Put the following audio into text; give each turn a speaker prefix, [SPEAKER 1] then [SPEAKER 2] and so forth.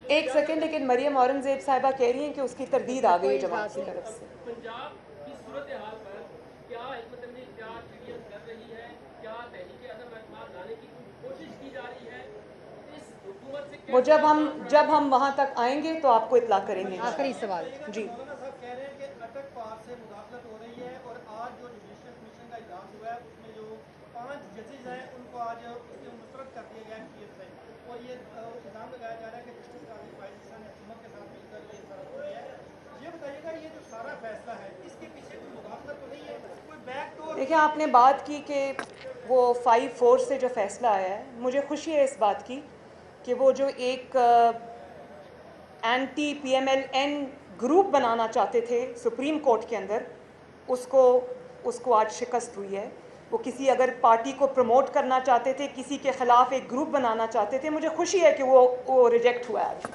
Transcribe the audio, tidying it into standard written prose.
[SPEAKER 1] एक सेकंड, लेकिन मरियम औरंगजेब साहिबा कह रही हैं कि उसकी तरदीद आ गई जमात की तरफ से।
[SPEAKER 2] पंजाब की सूरत हाल पर क्या हिकमत अमली क्या सीरियस कर रही है, क्या तहरीक अदम एतमाद लाने की कोशिश की जा रही है, इस हुकूमत से
[SPEAKER 1] वो
[SPEAKER 2] कैसे
[SPEAKER 1] जब हम वहाँ तक आएंगे तो आपको इतला करेंगे।
[SPEAKER 3] आखिरी सवाल
[SPEAKER 1] जी।
[SPEAKER 4] मौलाना साहब कह रहे हैं कि अटक पार से मुदाखलत हो रही है और आज जो जुडिशल कमीशन का इजलास हुआ है उसमें जो 5 जजेज हैं उनको आज उसके मुस्तरद कर दिया गया है है और ये इल्ज़ाम लगाया जा रहा है कि जस्टिस काजी फायज ईसा ने हुकूमत के साथ मिलकर ये सारा कुछ किया है। ये बताइएगा ये जो सारा फैसला है इसके पीछे कोई मुदाखलत तो नहीं है, कोई बैकडोर?
[SPEAKER 1] देखिए, आपने बात की कि वो 5-4 से जो फैसला आया है, मुझे खुशी है इस बात की कि वो जो एक एंटी PMLN ग्रुप बनाना चाहते थे सुप्रीम कोर्ट के अंदर, उसको आज शिकस्त हुई है। वो किसी अगर पार्टी को प्रमोट करना चाहते थे, किसी के ख़िलाफ़ एक ग्रुप बनाना चाहते थे, मुझे खुशी है कि वो रिजेक्ट हुआ है।